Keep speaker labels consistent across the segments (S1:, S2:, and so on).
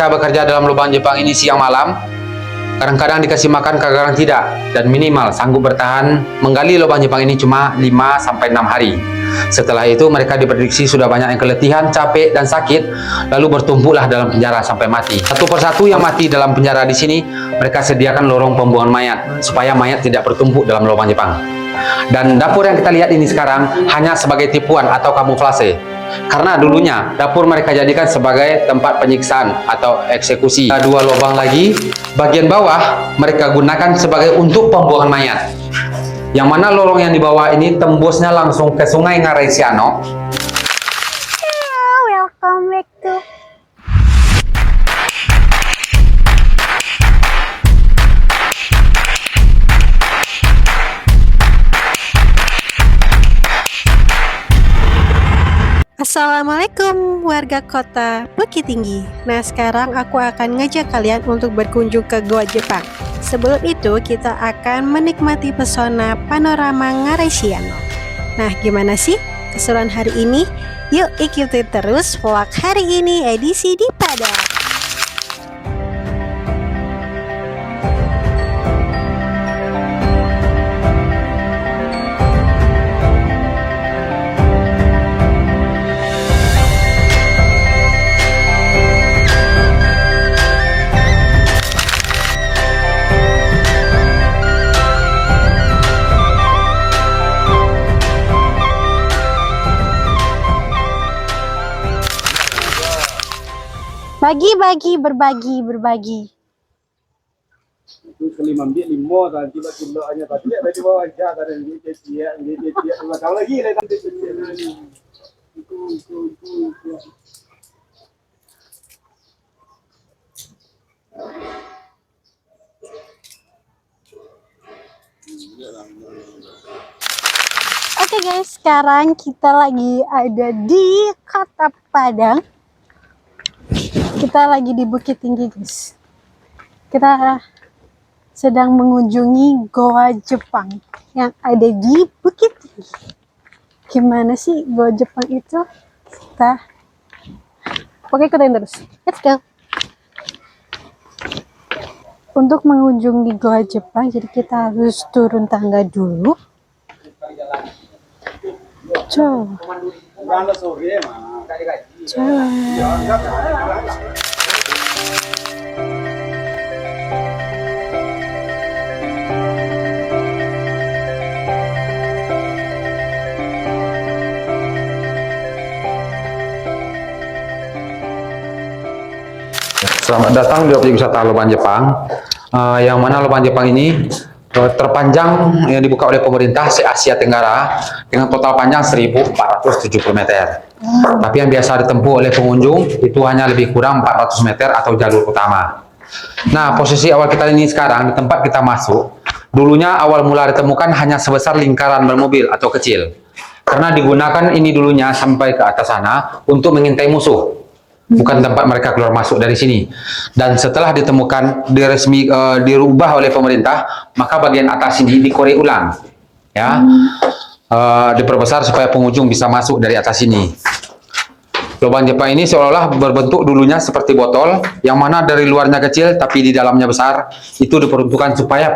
S1: Kita bekerja dalam lubang Jepang ini siang malam, kadang-kadang dikasih makan, kadang-kadang tidak, dan minimal sanggup bertahan menggali lubang Jepang ini cuma 5-6 hari. Setelah itu mereka diprediksi sudah banyak yang keletihan, capek, dan sakit, lalu bertumpuklah dalam penjara sampai mati. Satu persatu yang mati dalam penjara di sini, mereka sediakan lorong pembuangan mayat, supaya mayat tidak bertumpuk dalam lubang Jepang. Dan dapur yang kita lihat ini sekarang hanya sebagai tipuan atau kamuflase. Karena dulunya dapur mereka jadikan sebagai tempat penyiksaan atau eksekusi. Ada dua lubang lagi, bagian bawah mereka gunakan sebagai untuk pembuangan mayat. Yang mana lorong yang di bawah ini tembusnya langsung ke Sungai Ngarai Siano.
S2: Welcome back to Assalamualaikum warga kota Bukit Tinggi. Nah, sekarang aku akan ngajak kalian untuk berkunjung ke Goa Jepang. Sebelum itu kita akan menikmati pesona panorama Ngarai Siano. Nah, gimana sih keseruan hari ini? Yuk ikuti terus vlog hari ini edisi di Padang. Bagi-bagi, berbagi.
S3: Itu kelima ambil limo tadi tiba kilo hanya tadi ada di bawah aja ada yang dia dua tahun lagi nanti itu.
S2: Oke guys, sekarang kita lagi ada di Kota Padang. Kita lagi di Bukit Tinggi guys. Kita sedang mengunjungi Goa Jepang yang ada di Bukit Tinggi. Gimana sih Goa Jepang itu? Oke, ikutin terus. Let's go. Untuk mengunjungi Goa Jepang, jadi kita harus turun tangga dulu.
S1: Selamat datang di objek wisata Lubang Jepang, yang mana Lubang Jepang ini terpanjang yang dibuka oleh pemerintah se-Asia Tenggara dengan total panjang 1470 meter. Tapi yang biasa ditempuh oleh pengunjung itu hanya lebih kurang 400 meter atau jalur utama. Nah, posisi awal kita ini sekarang di tempat kita masuk, dulunya awal mula ditemukan hanya sebesar lingkaran bermobil atau kecil. Karena digunakan ini dulunya sampai ke atas sana untuk mengintai musuh. Bukan tempat mereka keluar masuk dari sini. Dan setelah ditemukan dirubah oleh pemerintah, maka bagian atas ini dikorek ulang, ya, diperbesar supaya pengunjung bisa masuk dari atas sini. Lubang Jepang ini seolah-olah berbentuk dulunya seperti botol, yang mana dari luarnya kecil tapi di dalamnya besar. Itu diperuntukkan supaya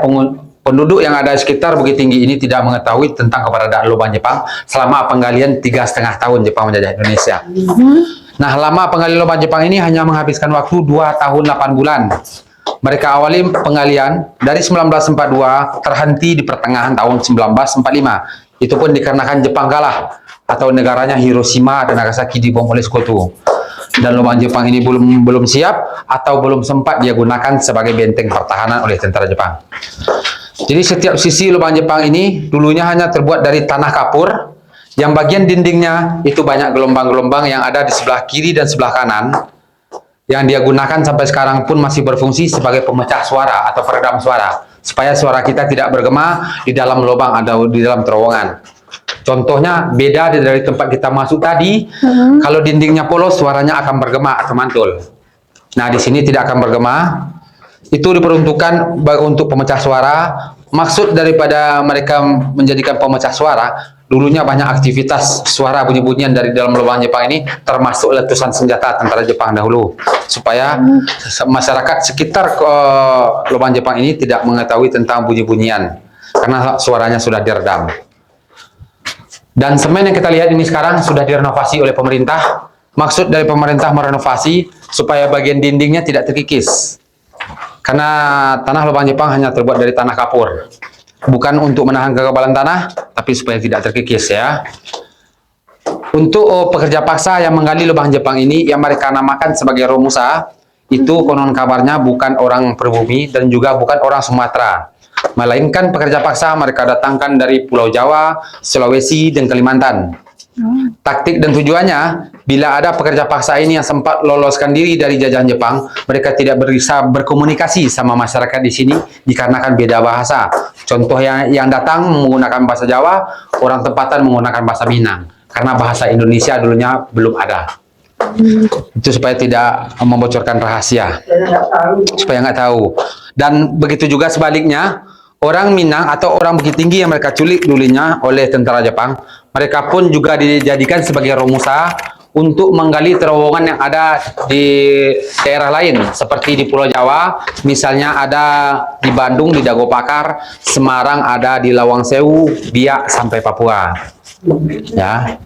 S1: penduduk yang ada di sekitar Bukit Tinggi ini tidak mengetahui tentang keberadaan lubang Jepang selama penggalian 3,5 tahun Jepang menjajah Indonesia. Nah, lama penggali lubang Jepang ini hanya menghabiskan waktu 2 tahun 8 bulan. Mereka awali penggalian dari 1942, terhenti di pertengahan tahun 1945. Itu pun dikarenakan Jepang kalah atau negaranya Hiroshima dan Nagasaki dibom oleh sekutu. Dan lubang Jepang ini belum siap atau belum sempat dia gunakan sebagai benteng pertahanan oleh tentara Jepang. Jadi setiap sisi lubang Jepang ini dulunya hanya terbuat dari tanah kapur. Yang bagian dindingnya itu banyak gelombang-gelombang yang ada di sebelah kiri dan sebelah kanan, yang dia gunakan sampai sekarang pun masih berfungsi sebagai pemecah suara atau peredam suara, supaya suara kita tidak bergema di dalam lubang atau di dalam terowongan. Contohnya beda dari tempat kita masuk tadi. Kalau dindingnya polos, suaranya akan bergema atau mantul. Nah, di sini tidak akan bergema. Itu diperuntukkan untuk pemecah suara. Maksud daripada mereka menjadikan pemecah suara, dulunya banyak aktivitas suara bunyi-bunyian dari dalam lubang Jepang ini, termasuk letusan senjata tentara Jepang dahulu, supaya masyarakat sekitar lubang Jepang ini tidak mengetahui tentang bunyi-bunyian karena suaranya sudah diredam. Dan semen yang kita lihat ini sekarang sudah direnovasi oleh pemerintah. Maksud dari pemerintah merenovasi supaya bagian dindingnya tidak terkikis, karena tanah lubang Jepang hanya terbuat dari tanah kapur, bukan untuk menahan kekebalan tanah, tapi supaya tidak terkikis ya. Untuk pekerja paksa yang menggali lubang Jepang ini, yang mereka namakan sebagai Romusa, itu konon kabarnya bukan orang pribumi dan juga bukan orang Sumatera, melainkan pekerja paksa mereka datangkan dari Pulau Jawa, Sulawesi, dan Kalimantan. Taktik dan tujuannya, bila ada pekerja paksa ini yang sempat loloskan diri dari jajahan Jepang, mereka tidak bisa berkomunikasi sama masyarakat di sini dikarenakan beda bahasa. Contoh yang datang menggunakan bahasa Jawa, orang tempatan menggunakan bahasa Minang, karena bahasa Indonesia dulunya belum ada. Itu supaya tidak membocorkan rahasia, supaya nggak tahu. Dan begitu juga sebaliknya, orang Minang atau orang Bukit Tinggi yang mereka culik dulunya oleh tentara Jepang, mereka pun juga dijadikan sebagai Romusa untuk menggali terowongan yang ada di daerah lain, seperti di Pulau Jawa, misalnya ada di Bandung, di Dago Pakar, Semarang ada di Lawang Sewu, Biak, sampai Papua. Ya.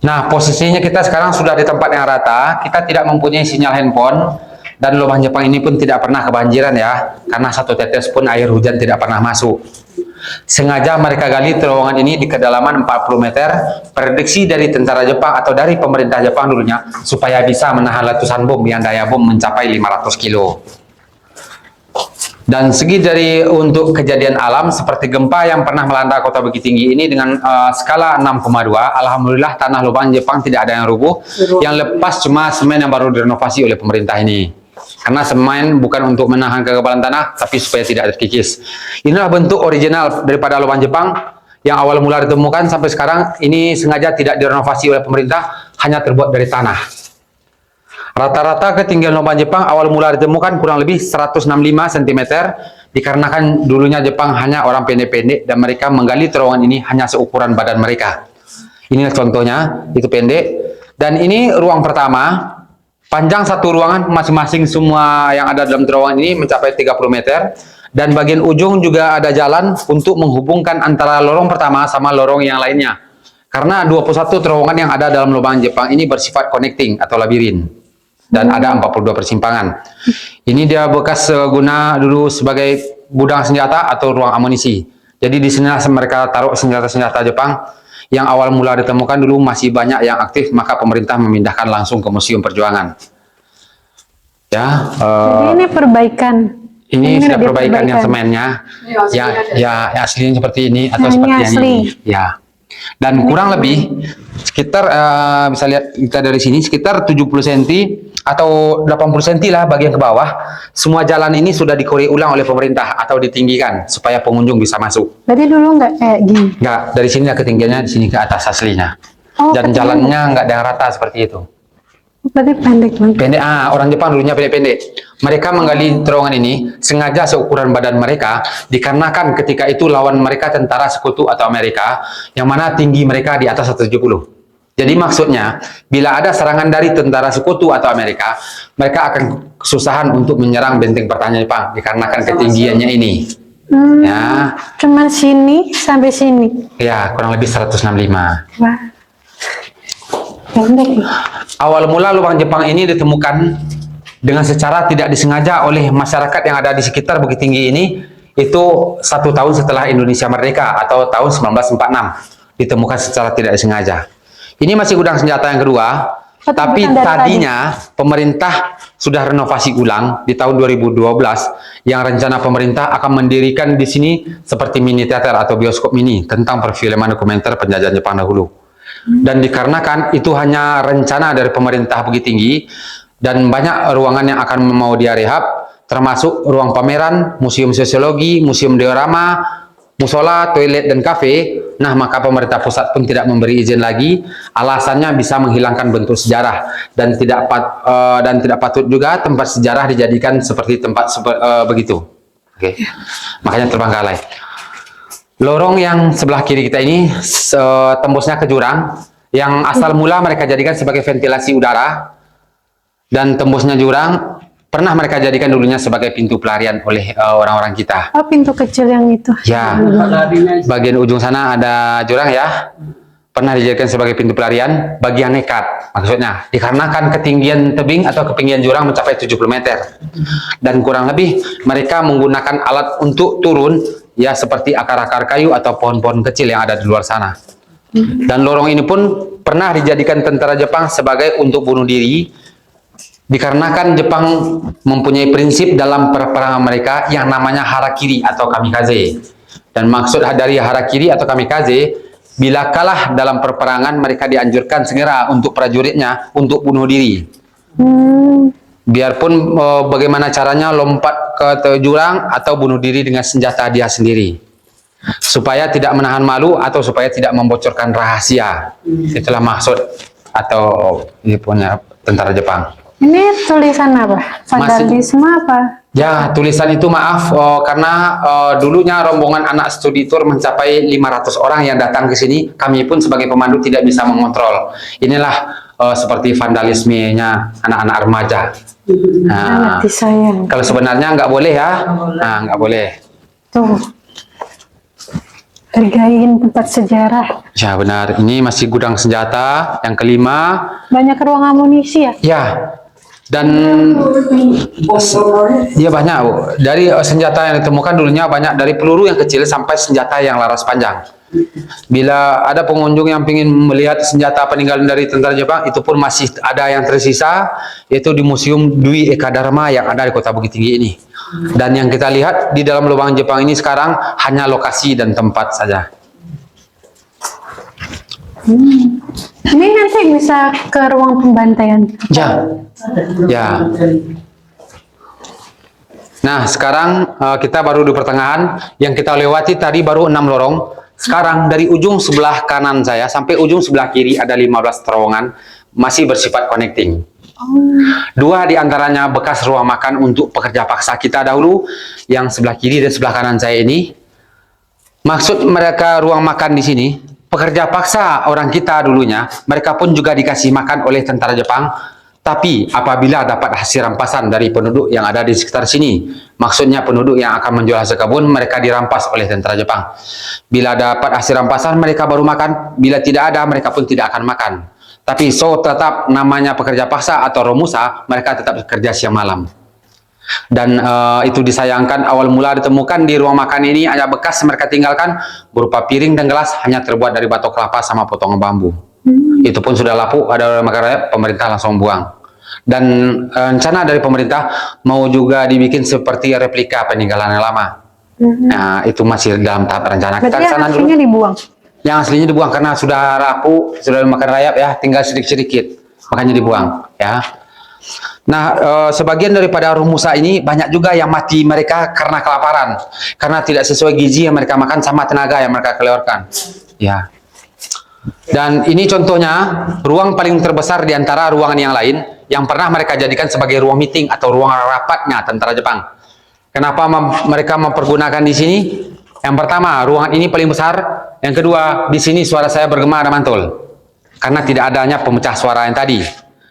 S1: Nah, posisinya kita sekarang sudah di tempat yang rata, kita tidak mempunyai sinyal handphone, dan lubang Jepang ini pun tidak pernah kebanjiran ya, karena satu tetes pun air hujan tidak pernah masuk. Sengaja mereka gali terowongan ini di kedalaman 40 meter, prediksi dari tentara Jepang atau dari pemerintah Jepang dulunya, supaya bisa menahan letusan bom yang daya bom mencapai 500 kilo. Dan segi dari untuk kejadian alam seperti gempa yang pernah melanda kota Bukit Tinggi ini dengan skala 6,2, alhamdulillah tanah lubang Jepang tidak ada yang rubuh, yang lepas cuma semen yang baru direnovasi oleh pemerintah ini. Karena semen bukan untuk menahan kekebalan tanah, tapi supaya tidak terkikis. Inilah bentuk original daripada lubang Jepang yang awal mula ditemukan sampai sekarang. Ini sengaja tidak direnovasi oleh pemerintah, hanya terbuat dari tanah. Rata-rata ketinggian lubang Jepang awal mula ditemukan kurang lebih 165 cm, dikarenakan dulunya Jepang hanya orang pendek-pendek dan mereka menggali terowongan ini hanya seukuran badan mereka. Ini contohnya, itu pendek. Dan ini ruang pertama. Panjang satu ruangan masing-masing semua yang ada dalam terowongan ini mencapai 30 meter, dan bagian ujung juga ada jalan untuk menghubungkan antara lorong pertama sama lorong yang lainnya. Karena 21 terowongan yang ada dalam lubang Jepang ini bersifat connecting atau labirin, dan ada 42 persimpangan. Ini dia bekas guna dulu sebagai gudang senjata atau ruang amunisi. Jadi di sini mereka taruh senjata-senjata Jepang. Yang awal mula ditemukan dulu masih banyak yang aktif, maka pemerintah memindahkan langsung ke Museum Perjuangan. Ya,
S2: Jadi ini perbaikan.
S1: ini sudah perbaikan yang semennya. Ya, aslinya seperti ini atau
S2: Nah,
S1: seperti
S2: ini
S1: yang
S2: asli.
S1: ini. Ya. Dan kurang lebih sekitar bisa lihat kita dari sini sekitar 70 cm atau 80 cm lah bagian ke bawah. Semua jalan ini sudah dikorek ulang oleh pemerintah atau ditinggikan supaya pengunjung bisa masuk.
S2: Berarti dulu nggak kayak gini.
S1: Nggak, dari sini ketinggiannya di sini ke atas aslinya.
S2: Oh,
S1: Dan
S2: ketinggian.
S1: jalannya nggak ada yang rata seperti itu.
S2: Berarti pendek banget.
S1: Pendek, orang Jepang dulunya pendek-pendek. Mereka menggali terowongan ini sengaja seukuran badan mereka, dikarenakan ketika itu lawan mereka tentara sekutu atau Amerika, yang mana tinggi mereka di atas 170. Jadi maksudnya, bila ada serangan dari tentara sekutu atau Amerika, mereka akan kesusahan untuk menyerang benteng pertahanan Jepang, dikarenakan ketinggiannya ini. Ya,
S2: Cuman sini sampai sini.
S1: ya kurang lebih 165.
S2: Wah. Pendek.
S1: Awal mula lubang Jepang ini ditemukan dengan secara tidak disengaja oleh masyarakat yang ada di sekitar Bukit Tinggi ini, itu 1 tahun setelah Indonesia merdeka atau tahun 1946, ditemukan secara tidak disengaja. Ini masih gudang senjata yang kedua, tapi
S2: bukan dari
S1: tadinya pemerintah sudah renovasi ulang di tahun 2012, yang rencana pemerintah akan mendirikan di sini seperti mini teater atau bioskop mini tentang perfilman dokumenter penjajahan Jepang dahulu. Dan dikarenakan itu hanya rencana dari pemerintah Bukit Tinggi, dan banyak ruangan yang akan mau dia rehab, termasuk ruang pameran, museum sosiologi, museum diorama, musola, toilet, dan kafe. Nah, maka pemerintah pusat pun tidak memberi izin lagi, alasannya bisa menghilangkan bentuk sejarah, dan tidak patut juga tempat sejarah dijadikan seperti tempat begitu. Oke. Makanya terbengkalai. Lorong yang sebelah kiri kita ini tembusnya ke jurang, yang asal mula mereka jadikan sebagai ventilasi udara, dan tembusnya jurang pernah mereka jadikan dulunya sebagai pintu pelarian oleh orang-orang kita.
S2: Oh, pintu kecil yang itu.
S1: Ya, bagian ujung sana ada jurang ya. Pernah dijadikan sebagai pintu pelarian bagi yang nekat. Maksudnya, dikarenakan ketinggian tebing atau ketinggian jurang mencapai 70 meter. Dan kurang lebih mereka menggunakan alat untuk turun, ya seperti akar-akar kayu atau pohon-pohon kecil yang ada di luar sana. Dan lorong ini pun pernah dijadikan tentara Jepang sebagai untuk bunuh diri, dikarenakan Jepang mempunyai prinsip dalam peperangan mereka yang namanya harakiri atau kamikaze. Dan maksud dari harakiri atau kamikaze, bila kalah dalam perperangan, mereka dianjurkan segera untuk prajuritnya untuk bunuh diri. Biarpun bagaimana caranya, lompat ke jurang atau bunuh diri dengan senjata dia sendiri. Supaya tidak menahan malu atau supaya tidak membocorkan rahasia. Itulah maksud atau ini punya tentara Jepang.
S2: Ini tulisan apa? Vandalisme apa?
S1: Ya, tulisan itu maaf karena dulunya rombongan anak studi tour mencapai 500 orang yang datang ke sini. Kami pun sebagai pemandu tidak bisa mengontrol. Inilah seperti vandalismenya anak-anak remaja. Nah,
S2: Sangat disayang.
S1: kalau sebenarnya nggak boleh ya, nah nggak boleh.
S2: Tuh, hargain tempat sejarah.
S1: Ya benar, ini masih gudang senjata. Yang kelima,
S2: Banyak ruang amunisi ya?
S1: ya. Dan ya banyak Bu. Dari senjata yang ditemukan dulunya banyak dari peluru yang kecil sampai senjata yang laras panjang. Bila ada pengunjung yang ingin melihat senjata peninggalan dari tentara Jepang, itu pun masih ada yang tersisa, yaitu di Museum Dwi Eka Dharma yang ada di Kota Bukit Tinggi ini. Dan yang kita lihat di dalam lubang Jepang ini sekarang hanya lokasi dan tempat saja.
S2: Ini nanti bisa ke ruang pembantaian.
S1: Ya, ya. Nah, sekarang kita baru di pertengahan. Yang kita lewati tadi baru 6 lorong. Sekarang dari ujung sebelah kanan saya sampai ujung sebelah kiri ada 15 terowongan masih bersifat connecting. Dua di antaranya bekas ruang makan untuk pekerja paksa kita dahulu, yang sebelah kiri dan sebelah kanan saya ini. Maksud mereka ruang makan di sini, pekerja paksa orang kita dulunya, mereka pun juga dikasih makan oleh tentara Jepang. Tapi apabila dapat hasil rampasan dari penduduk yang ada di sekitar sini, maksudnya penduduk yang akan menjual hasil kebun, mereka dirampas oleh tentara Jepang. Bila dapat hasil rampasan, mereka baru makan. Bila tidak ada, mereka pun tidak akan makan. Tapi tetap namanya pekerja paksa atau romusa, mereka tetap bekerja siang malam. Dan itu disayangkan awal mula ditemukan di ruang makan ini hanya bekas mereka tinggalkan berupa piring dan gelas hanya terbuat dari batok kelapa sama potongan bambu. Itu pun sudah lapuk, ada makan rakyat, pemerintah langsung buang. Dan rencana dari pemerintah mau juga dibikin seperti replika peninggalan yang lama. Nah, itu masih dalam tahap rencana. Kita
S2: Berarti
S1: kesana dulu.
S2: aslinya dibuang.
S1: Yang aslinya dibuang karena sudah lapuk, sudah makan rayap ya, tinggal sedikit-sedikit, makanya dibuang ya. Nah, sebagian daripada rumusa ini banyak juga yang mati mereka karena kelaparan, karena tidak sesuai gizi yang mereka makan sama tenaga yang mereka keluarkan. Ya. Dan ini contohnya ruang paling terbesar di antara ruangan yang lain yang pernah mereka jadikan sebagai ruang meeting atau ruang rapatnya tentara Jepang. Kenapa mereka mempergunakan di sini? Yang pertama, ruangan ini paling besar. Yang kedua, di sini suara saya bergema dan mantul karena tidak adanya pemecah suara yang tadi.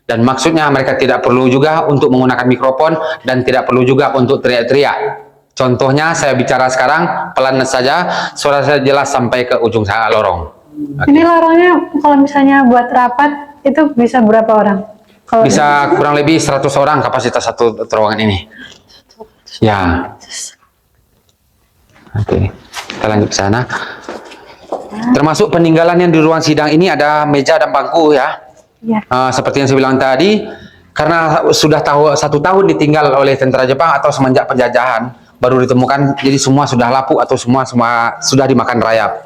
S1: Dan maksudnya mereka tidak perlu juga untuk menggunakan mikrofon dan tidak perlu juga untuk teriak-teriak. Contohnya saya bicara sekarang pelan saja, suara saya jelas sampai ke ujung lorong.
S2: Ini lorongnya kalau misalnya buat rapat itu bisa berapa orang? Kalau
S1: Bisa kurang lebih 100 orang kapasitas satu terowongan ini. Ya. Oke, kita lanjut ke sana. Termasuk peninggalan yang di ruang sidang ini ada meja dan bangku ya.
S2: Ya.
S1: Seperti yang saya bilang tadi, karena sudah 1 tahun ditinggal oleh tentara Jepang atau semenjak penjajahan baru ditemukan, jadi semua sudah lapuk atau semua sudah dimakan rayap.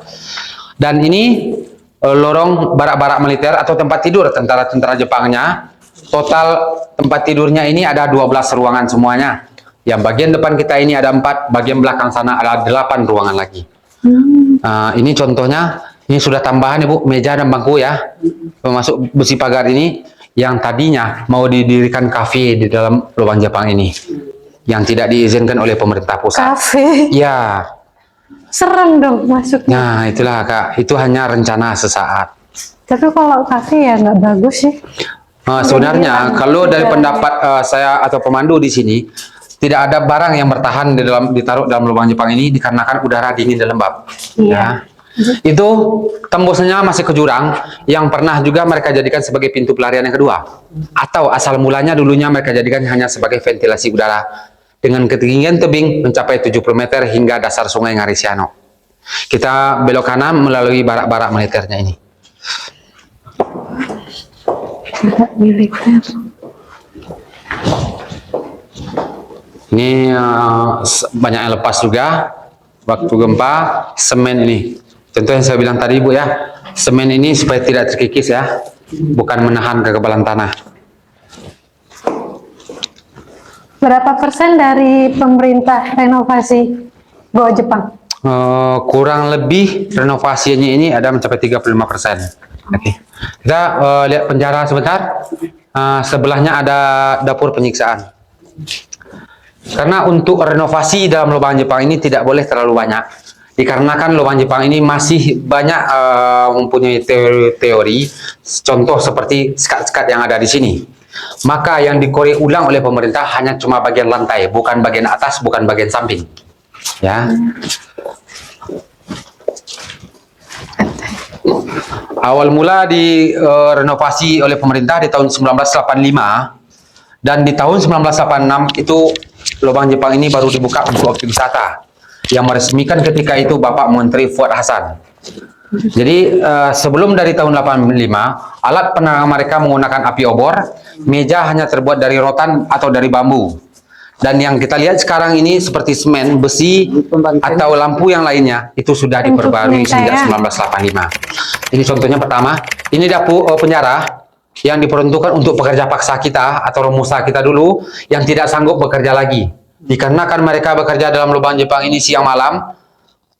S1: Dan ini lorong barak-barak militer atau tempat tidur tentara-tentara Jepangnya. Total tempat tidurnya ini ada 12 ruangan semuanya. Yang bagian depan kita ini ada 4, bagian belakang sana ada 8 ruangan lagi. Ini contohnya, ini sudah tambahan Ibu, meja dan bangku ya. Termasuk besi pagar ini yang tadinya mau didirikan kafe di dalam lubang Jepang ini. Yang tidak diizinkan oleh pemerintah pusat.
S2: Kafe.
S1: Ya.
S2: serem dong masuknya.
S1: Nah, itulah Kak, itu hanya rencana sesaat.
S2: Tapi kalau kaki ya nggak bagus sih.
S1: Sebenarnya kalau dari pendapat saya atau pemandu di sini, tidak ada barang yang bertahan ditaruh dalam lubang Jepang ini dikarenakan udara dingin dan lembab.
S2: Iya.
S1: Ya. Itu tembusnya masih ke jurang yang pernah juga mereka jadikan sebagai pintu pelarian yang kedua. Atau asal mulanya dulunya mereka jadikan hanya sebagai ventilasi udara dengan ketinggian tebing mencapai 70 meter hingga dasar sungai Ngarisiano. Kita belok kanan melalui barak-barak militernya ini.
S2: Barak militer.
S1: Ini banyak yang lepas juga waktu gempa. Semen ini, contoh yang saya bilang tadi Bu ya, semen ini supaya tidak terkikis ya, bukan menahan kekebalan tanah.
S2: Berapa persen dari pemerintah renovasi Goa Jepang?
S1: Kurang lebih renovasinya ini ada mencapai 35%. Oke. Kita lihat penjara sebentar. Sebelahnya ada dapur penyiksaan. Karena untuk renovasi dalam lubang Jepang ini tidak boleh terlalu banyak. Dikarenakan lubang Jepang ini masih banyak mempunyai teori-teori, contoh seperti skat-skat yang ada di sini. Maka yang dikorek ulang oleh pemerintah hanya cuma bagian lantai, bukan bagian atas, bukan bagian samping. Ya. Awal mula direnovasi oleh pemerintah di tahun 1985 dan di tahun 1986 itu lubang Jepang ini baru dibuka untuk objek wisata yang meresmikan ketika itu Bapak Menteri Fuad Hasan. Jadi sebelum dari tahun 85 alat penerangan mereka menggunakan api obor, meja hanya terbuat dari rotan atau dari bambu. Dan yang kita lihat sekarang ini seperti semen, besi, atau lampu yang lainnya, itu sudah diperbarui sejak 1985. Ini contohnya pertama, ini dapur penjara yang diperuntukkan untuk pekerja paksa kita atau romusa kita dulu yang tidak sanggup bekerja lagi. Dikarenakan mereka bekerja dalam lubang Jepang ini siang malam,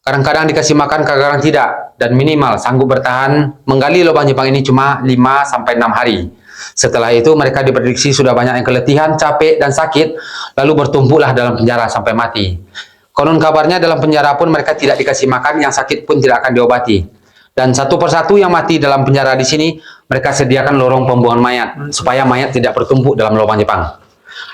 S1: kadang-kadang dikasih makan, kadang-kadang tidak, dan minimal sanggup bertahan menggali lubang Jepang ini cuma 5-6 hari. Setelah itu mereka diprediksi sudah banyak yang keletihan, capek, dan sakit, lalu bertumpuklah dalam penjara sampai mati. Konon kabarnya dalam penjara pun mereka tidak dikasih makan, yang sakit pun tidak akan diobati. Dan satu persatu yang mati dalam penjara di sini, mereka sediakan lorong pembuangan mayat, supaya mayat tidak bertumpuk dalam lubang Jepang.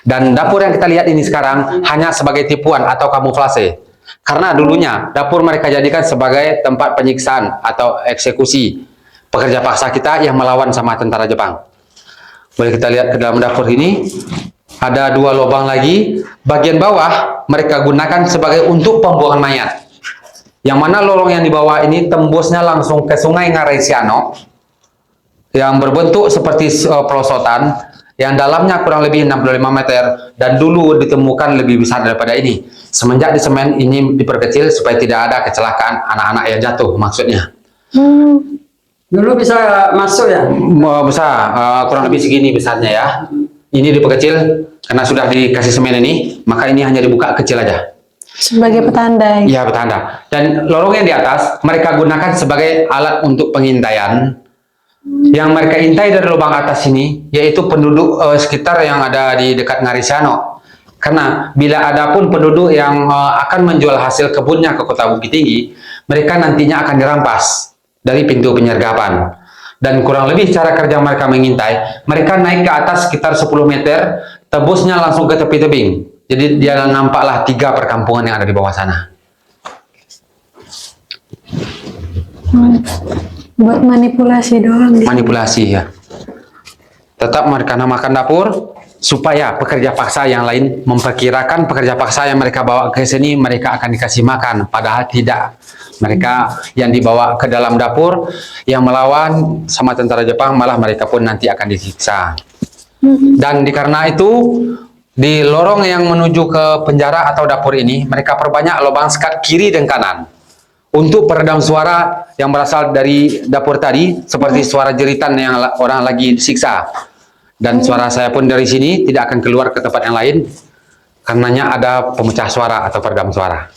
S1: Dan dapur yang kita lihat ini sekarang hanya sebagai tipuan atau kamuflase. Karena dulunya dapur mereka jadikan sebagai tempat penyiksaan atau eksekusi pekerja paksa kita yang melawan sama tentara Jepang. Boleh kita lihat ke dalam dapur ini, ada 2 lubang lagi. Bagian bawah mereka gunakan sebagai untuk pembuangan mayat. Yang mana lorong yang di bawah ini tembusnya langsung ke sungai Ngaresiano yang berbentuk seperti pelosotan, yang dalamnya kurang lebih 65 meter dan dulu ditemukan lebih besar daripada ini. Semenjak di semen ini diperkecil supaya tidak ada kecelakaan anak-anak yang jatuh maksudnya.
S4: Dulu bisa masuk ya?
S1: Besar, kurang lebih segini besarnya ya. Ini diperkecil karena sudah dikasih semen ini, maka ini hanya dibuka kecil aja.
S2: Sebagai petanda.
S1: Ya, petanda. Dan lorong yang di atas mereka gunakan sebagai alat untuk pengintaian. Yang mereka intai dari lubang atas ini yaitu penduduk sekitar yang ada di dekat Ngarisiano. Karena bila ada pun penduduk yang akan menjual hasil kebunnya ke kota Bukit Tinggi, mereka nantinya akan dirampas dari pintu penyergapan. Dan kurang lebih cara kerja mereka mengintai, mereka naik ke atas sekitar 10 meter, tebusnya langsung ke tepi tebing. Jadi dia nampaklah 3 perkampungan yang ada di bawah sana.
S2: Buat manipulasi doang.
S1: Manipulasi ya. Tetap mereka namakan dapur supaya pekerja paksa yang lain memperkirakan pekerja paksa yang mereka bawa ke sini mereka akan dikasih makan, padahal tidak. Mereka yang dibawa ke dalam dapur yang melawan sama tentara Jepang malah mereka pun nanti akan disiksa. Dan karena itu di lorong yang menuju ke penjara atau dapur ini mereka perbanyak lubang sekat kiri dan kanan untuk peredam suara yang berasal dari dapur tadi, seperti suara jeritan yang orang lagi disiksa. Dan suara saya pun dari sini tidak akan keluar ke tempat yang lain karenanya ada pemecah suara atau peredam suara.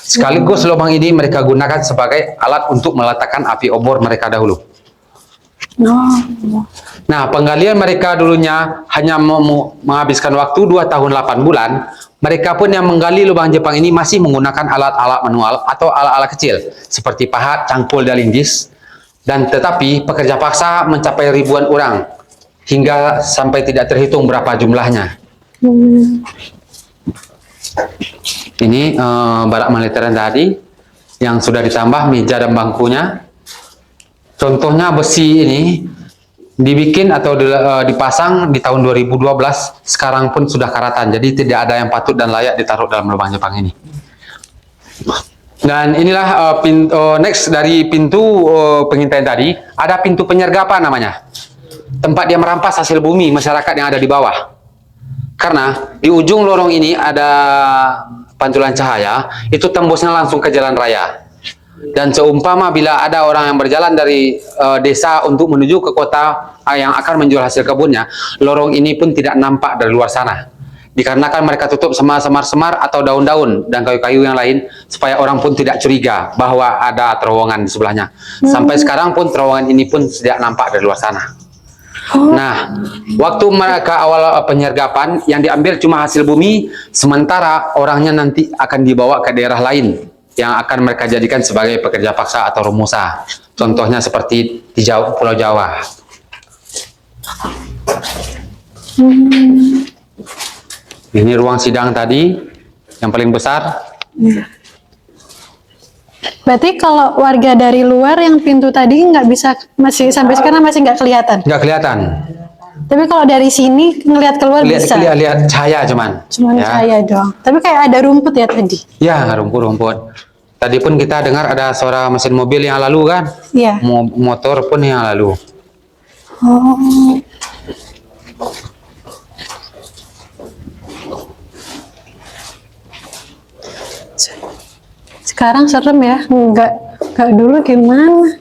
S1: Sekaligus lubang ini mereka gunakan sebagai alat untuk meletakkan api obor mereka dahulu.
S2: Oh.
S1: Nah, penggalian mereka dulunya hanya menghabiskan waktu 2 tahun 8 bulan. Mereka pun yang menggali lubang Jepang ini masih menggunakan alat-alat manual atau alat-alat kecil seperti pahat, cangkul, dan lindis. Dan tetapi pekerja paksa mencapai ribuan orang hingga sampai tidak terhitung berapa jumlahnya. Ini barak militer tadi yang sudah ditambah meja dan bangkunya. Contohnya besi ini dibikin atau dipasang di tahun 2012, sekarang pun sudah karatan, jadi tidak ada yang patut dan layak ditaruh dalam lubang Jepang ini. Dan inilah next dari pintu pengintaian tadi, ada pintu penyergapan namanya, tempat dia merampas hasil bumi masyarakat yang ada di bawah. Karena di ujung lorong ini ada pantulan cahaya, itu tembusnya langsung ke jalan raya. Dan seumpama bila ada orang yang berjalan dari desa untuk menuju ke kota yang akan menjual hasil kebunnya, lorong ini pun tidak nampak dari luar sana. Dikarenakan mereka tutup sama semar-semar atau daun-daun dan kayu-kayu yang lain, supaya orang pun tidak curiga bahwa ada terowongan di sebelahnya. Sampai sekarang pun terowongan ini pun tidak nampak dari luar sana. Nah, waktu mereka awal penyergapan, yang diambil cuma hasil bumi, sementara orangnya nanti akan dibawa ke daerah lain yang akan mereka jadikan sebagai pekerja paksa atau romusa. Contohnya seperti di Pulau Jawa. Ini ruang sidang tadi yang paling besar.
S2: Berarti kalau warga dari luar yang pintu tadi nggak bisa, masih sampai sekarang masih nggak kelihatan.
S1: Nggak kelihatan.
S2: Tapi kalau dari sini ngelihat keluar bisa.
S1: Lihat cahaya cuman. Ya.
S2: Cahaya doang. Tapi kayak ada rumput ya tadi.
S1: Ya, rumput-rumput. Tadi pun kita dengar ada suara mesin mobil yang lalu kan?
S2: Iya.
S1: Motor pun yang lalu.
S2: Oh. Sekarang serem ya, nggak dulu gimana?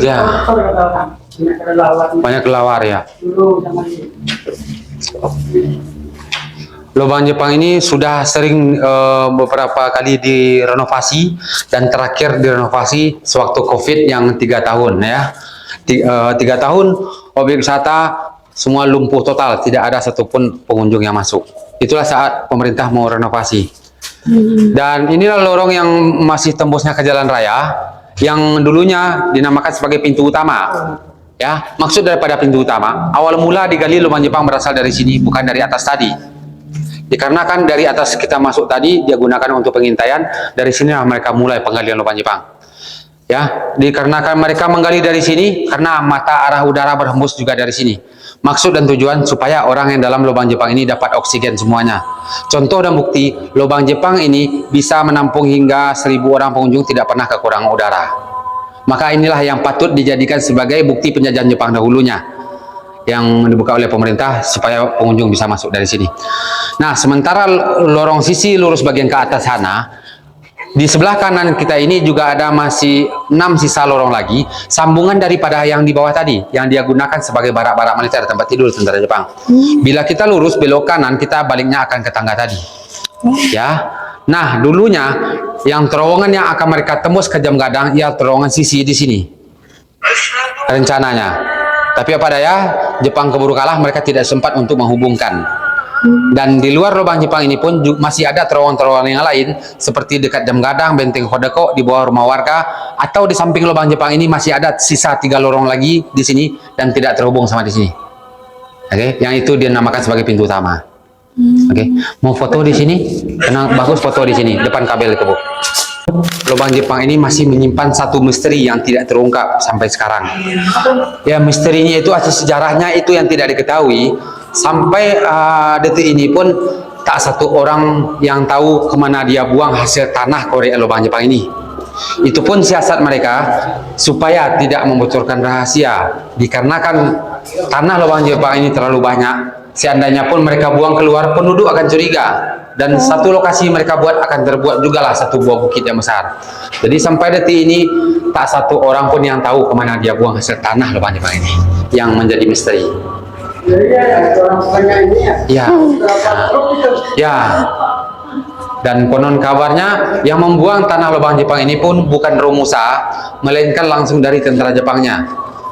S1: Ya, banyak kelawar ya. Lubang Jepang ini sudah sering beberapa kali direnovasi, dan terakhir direnovasi sewaktu COVID yang 3 tahun ya. 3 tahun objek wisata semua lumpuh total, tidak ada satupun pengunjung yang masuk. Itulah saat pemerintah mau renovasi. Dan inilah lorong yang masih tembusnya ke jalan raya, yang dulunya dinamakan sebagai pintu utama. Ya, maksud daripada pintu utama, awal mula digali lubang Jepang berasal dari sini, bukan dari atas tadi. Dikarenakan dari atas kita masuk tadi, dia gunakan untuk pengintaian, dari sinilah mereka mulai penggalian lubang Jepang. Ya, dikarenakan mereka menggali dari sini, karena mata arah udara berhembus juga dari sini. Maksud dan tujuan supaya orang yang dalam lubang Jepang ini dapat oksigen semuanya. Contoh dan bukti, lubang Jepang ini bisa menampung hingga 1000 orang pengunjung, tidak pernah kekurangan udara. Maka inilah yang patut dijadikan sebagai bukti penjajahan Jepang dahulunya, yang dibuka oleh pemerintah supaya pengunjung bisa masuk dari sini. Nah, sementara lorong sisi lurus bagian ke atas sana, di sebelah kanan kita ini juga ada masih 6 sisa lorong lagi, sambungan daripada yang di bawah tadi, yang dia gunakan sebagai barak-barak militer, tempat tidur tentara Jepang. Bila kita lurus belok kanan, kita baliknya akan ke tangga tadi. Ya. Nah, dulunya yang terowongan yang akan mereka tembus ke Jam Gadang, ya terowongan sisi di sini. Rencananya. Tapi apa daya, Jepang keburu kalah, mereka tidak sempat untuk menghubungkan. Dan di luar lubang Jepang ini pun masih ada terowongan-terowongan yang lain, seperti dekat Jam Gadang, Benteng Hodeko, di bawah rumah warga, atau di samping lubang Jepang ini masih ada sisa 3 lorong lagi di sini dan tidak terhubung sama di sini. Oke, yang itu dinamakan sebagai pintu utama. Oke, mau foto di sini? Tenang, bagus foto di sini, depan kabel kebo. Lubang Jepang ini masih menyimpan satu misteri yang tidak terungkap sampai sekarang. Ya, misterinya itu, asal sejarahnya itu yang tidak diketahui. Sampai detik ini pun tak satu orang yang tahu kemana dia buang hasil tanah korek lubang Jepang ini. Itu pun siasat mereka supaya tidak membocorkan rahasia, dikarenakan tanah lubang Jepang ini terlalu banyak. Seandainya pun mereka buang keluar, penduduk akan curiga, dan satu lokasi mereka buat akan terbuat juga lah satu buah bukit yang besar. Jadi sampai detik ini tak satu orang pun yang tahu kemana dia buang hasil tanah lubang Jepang ini, yang menjadi misteri. Ya, ya. Dan konon kabarnya yang membuang tanah lubang Jepang ini pun bukan romusa, melainkan langsung dari tentara Jepangnya.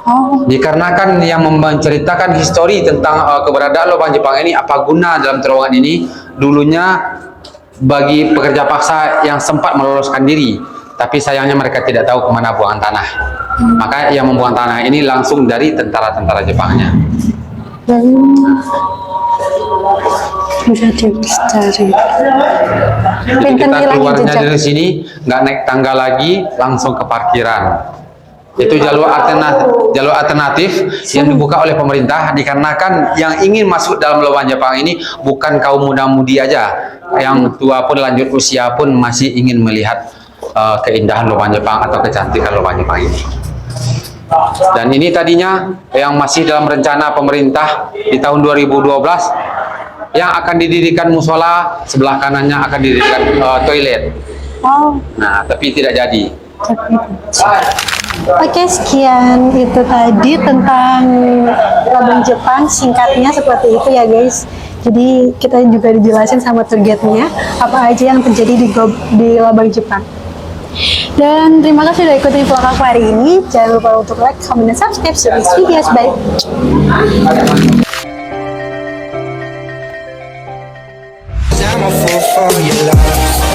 S2: Oh,
S1: Dikarenakan yang menceritakan histori tentang keberadaan lubang Jepang ini, apa guna dalam terowongan ini, dulunya bagi pekerja paksa yang sempat meloloskan diri, tapi sayangnya mereka tidak tahu kemana buangan tanah. Maka yang membuang tanah ini langsung dari tentara-tentara Jepangnya.
S2: dan bisa dicari.
S1: Jadi
S2: Pinten
S1: kita
S2: hilangin
S1: keluarnya
S2: jejak.
S1: dari sini, nggak naik tangga lagi, langsung ke parkiran. Itu jalur alternatif yang dibuka oleh pemerintah, dikarenakan yang ingin masuk dalam lubang Jepang ini bukan kaum muda-mudi aja, yang tua pun lanjut usia pun masih ingin melihat keindahan lubang Jepang atau kecantikan lubang Jepang ini. Dan ini tadinya yang masih dalam rencana pemerintah di tahun 2012 yang akan didirikan musola, sebelah kanannya akan didirikan toilet.
S2: Oh,
S1: Nah, tapi tidak jadi.
S2: oke, sekian itu tadi tentang Labang Jepang, singkatnya seperti itu ya guys. Jadi kita juga dijelasin sama tour guide-nya apa aja yang terjadi di Labang Jepang. Dan terima kasih sudah ikutin vlog aku hari ini. Jangan lupa untuk like, comment, dan subscribe to this video. Bye.
S5: I'm a fool for your love.